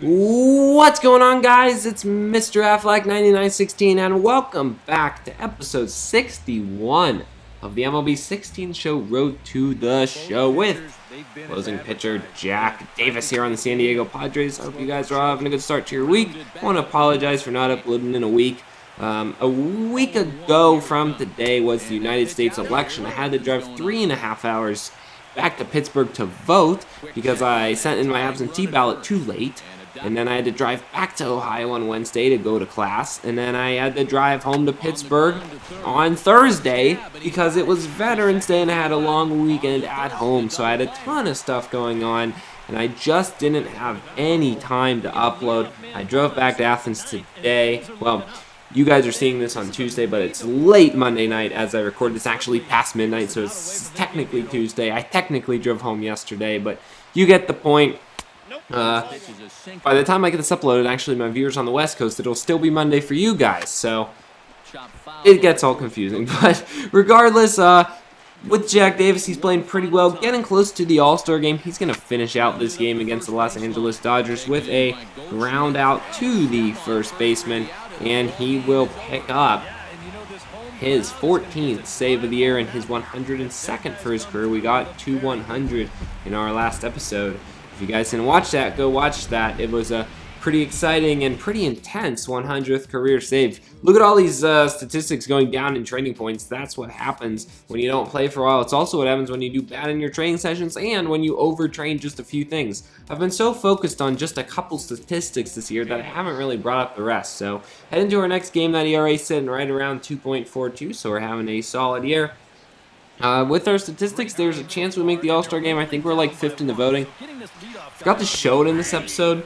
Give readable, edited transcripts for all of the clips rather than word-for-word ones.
What's going on, guys? It's Mr. Affleck9916 and welcome back to episode 61 of the MLB 16 show, Road to the Show, with closing pitcher Jack Davis here on the San Diego Padres. I hope you guys are all having a good start to your week. I want to apologize for not uploading in a week. A week ago from today was the United States election. I had to drive 3.5 hours back to Pittsburgh to vote because I sent in my absentee ballot too late, and then I had to drive back to Ohio on Wednesday to go to class, and then I had to drive home to Pittsburgh on Thursday because it was Veterans Day and I had a long weekend at home, so I had a ton of stuff going on and I just didn't have any time to upload. I drove back to Athens today. Well, you guys are seeing this on Tuesday, but it's late Monday night as I record. It's actually past midnight, so it's technically Tuesday. I technically drove home yesterday, but you get the point. By the time I get this uploaded, actually my viewers on the West Coast, it'll still be Monday for you guys, so it gets all confusing. But regardless, with Jack Davis, he's playing pretty well, getting close to the All-Star game. He's going to finish out this game against the Los Angeles Dodgers with a ground out to the first baseman, and he will pick up his 14th save of the year and his 102nd for his career. We got to 100 in our last episode. If you guys didn't watch that, go watch that. It was a pretty exciting and pretty intense 100th career save. Look at all these statistics going down in training points. That's what happens when you don't play for a while. It's also what happens when you do bad in your training sessions and when you overtrain just a few things. I've been so focused on just a couple statistics this year that I haven't really brought up the rest. So head into our next game. That ERA is sitting right around 2.42, so we're having a solid year. With our statistics, there's a chance we make the All-Star game. I think we're like 5th in the voting. Forgot to show it in this episode,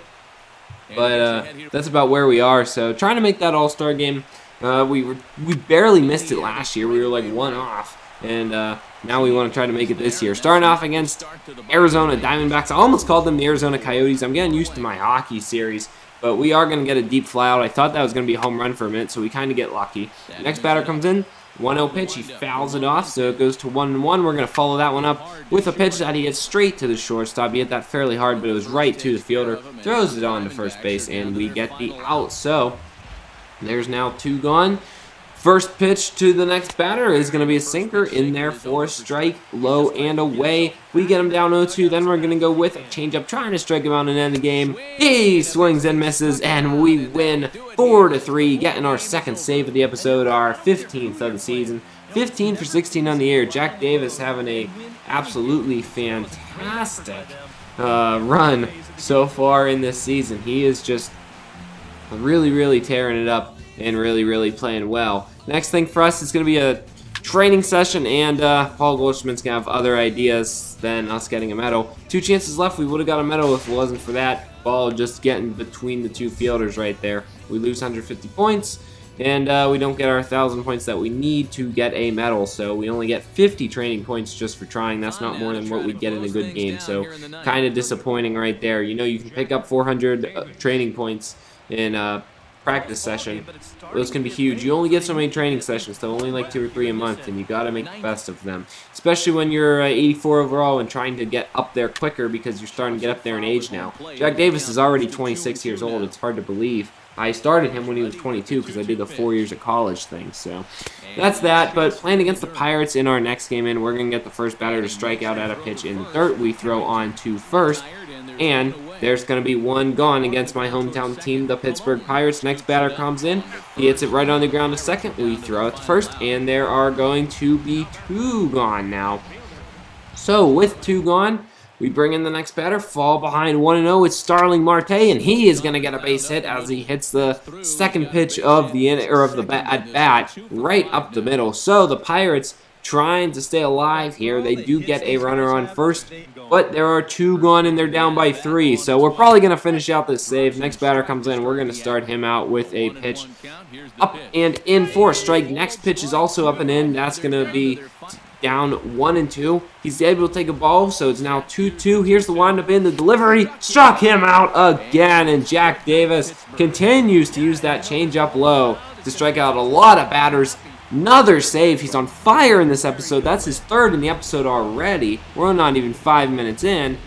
but that's about where we are. So trying to make that All-Star game. We barely missed it last year. We were like one off, and now we want to try to make it this year. Starting off against Arizona Diamondbacks. I almost called them the Arizona Coyotes. I'm getting used to my hockey series, but we are going to get a deep fly out. I thought that was going to be a home run for a minute, so we kind of get lucky. Next batter comes in. 1-0 pitch, he fouls it off, so it goes to 1-1. We're going to follow that one up with a pitch that he hits straight to the shortstop. He hit that fairly hard, but it was right to the fielder. Throws it on to first base, and we get the out. So there's now 2 gone. First pitch to the next batter is going to be a sinker in there for a strike, low and away. We get him down 0-2. Then we're going to go with a changeup, trying to strike him out and end the game. He swings and misses, and we win 4-3, getting our second save of the episode, our 15th of the season. 15 for 16 on the year. Jack Davis having a absolutely fantastic run so far in this season. He is just really tearing it up and really playing well. Next thing for us is going to be a training session, and Paul Goldschmidt's going to have other ideas than us getting a medal. 2 chances left. We would have got a medal if it wasn't for that ball just getting between the 2 fielders right there. We lose 150 points, and we don't get our 1,000 points that we need to get a medal, so we only get 50 training points just for trying. That's not more than what we get in a good game, so kind of disappointing right there. You know, you can pick up 400 training points in practice session. Those can be huge. You only get so many training sessions, so only like 2 or 3 a month, and you got to make the best of them. Especially when you're 84 overall and trying to get up there quicker because you're starting to get up there in age now. Jack Davis is already 26 years old. It's hard to believe. I started him when he was 22 because I did the 4 years of college thing. So that's that. But playing against the Pirates in our next game, we're going to get the first batter to strike out at a pitch in third. We throw on to first, and there's going to be 1 gone against my hometown team, the Pittsburgh Pirates. Next batter comes in. He hits it right on the ground to second. We throw it to first, and there are going to be 2 gone now. So with 2 gone, we bring in the next batter. Fall behind 1-0. It's Starling Marte, and he is going to get a base hit as he hits the second pitch of the at bat right up the middle. So the Pirates trying to stay alive here. They do get a runner on first, but there are 2 gone and they're down by 3. So we're probably going to finish out this save. Next batter comes in. We're going to start him out with a pitch up and in for a strike. Next pitch is also up and in. That's going to be down 1-2. He's able to take a ball, so it's now 2-2. Here's the windup in. The delivery struck him out again, and Jack Davis continues to use that changeup low to strike out a lot of batters. Another save. He's on fire in this episode. That's his 3rd in the episode already. We're not even 5 minutes in.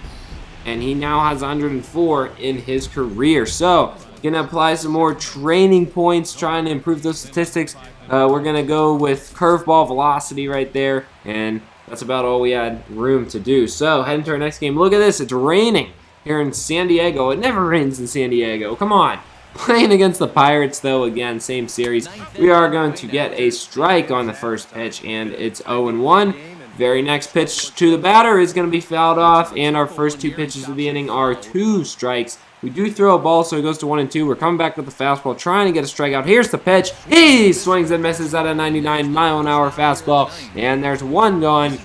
and he now has 104 in his career. So, gonna apply some more training points, trying to improve those statistics. We're gonna go with curveball velocity right there, and that's about all we had room to do. So, heading to our next game. Look at this, it's raining here in San Diego. It never rains in San Diego. Come on. Playing against the Pirates, though, again, same series. We are going to get a strike on the first pitch, and it's 0-1. Very next pitch to the batter is going to be fouled off, and our first two pitches of the inning are 2 strikes. We do throw a ball, so it goes to 1-2. We're coming back with the fastball, trying to get a strikeout. Here's the pitch. He swings and misses at a 99-mile-an-hour fastball, and there's 1 gone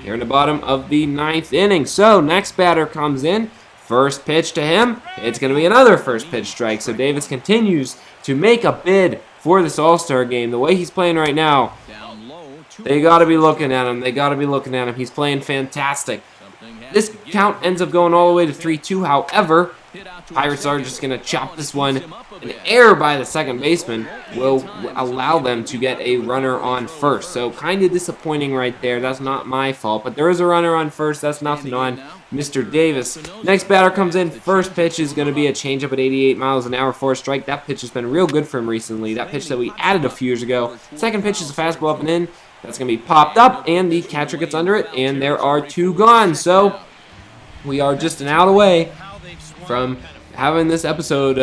here in the bottom of the 9th inning. So, next batter comes in. First pitch to him, it's going to be another first pitch strike. So Davis continues to make a bid for this All-Star game. The way he's playing right now, they got to be looking at him. They got to be looking at him. He's playing fantastic. This count ends up going all the way to 3-2. However, Pirates are just going to chop this one. An error by the second baseman will allow them to get a runner on first. So kind of disappointing right there. That's not my fault. But there is a runner on first. That's nothing on Mr. Davis. Next batter comes in. First pitch is going to be a changeup at 88 miles an hour for a strike. That pitch has been real good for him recently. That pitch that we added a few years ago. Second pitch is a fastball up and in. That's going to be popped up, and the catcher gets under it, and there are 2 gone. So we are just an out away from having this episode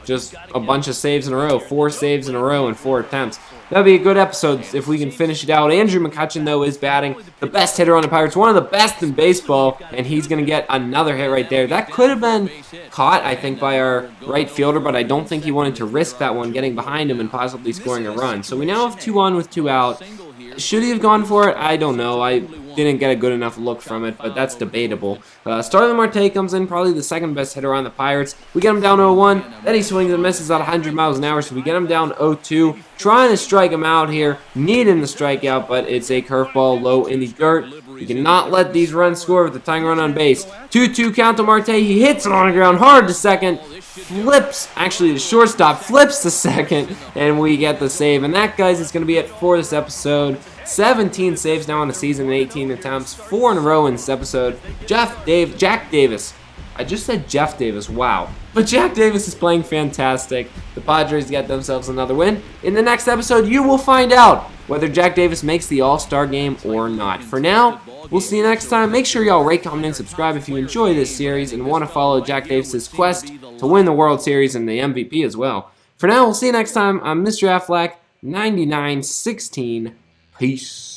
just a bunch of saves in a row. 4 saves in a row in 4 attempts. That'd be a good episode if we can finish it out. Andrew McCutchen, though, is batting. The best hitter on the Pirates. One of the best in baseball. And he's going to get another hit right there. That could have been caught, I think, by our right fielder. But I don't think he wanted to risk that one getting behind him and possibly scoring a run. So we now have 2 on with 2 out. Should he have gone for it? I don't know. I didn't get a good enough look from it, but that's debatable. Starling Marte comes in, probably the second best hitter on the Pirates. We get him down 0-1. Then he swings and misses at 100 miles an hour, so we get him down 0-2. Trying to strike him out here, needing the strikeout, but it's a curveball low in the dirt. You cannot let these runs score with the tying run on base. 2-2 count to Marte. He hits it on the ground hard to second. Flips, actually the shortstop flips to second, and we get the save. And that, guys, is going to be it for this episode. 17 saves now on the season and 18 attempts. 4 in a row in this episode. Jack Davis. I just said Jeff Davis, wow. But Jack Davis is playing fantastic. The Padres get themselves another win. In the next episode, you will find out whether Jack Davis makes the All-Star game or not. For now, we'll see you next time. Make sure y'all rate, comment, and subscribe if you enjoy this series and want to follow Jack Davis's quest to win the World Series and the MVP as well. For now, we'll see you next time. I'm Mr. Affleck, 9916. Peace.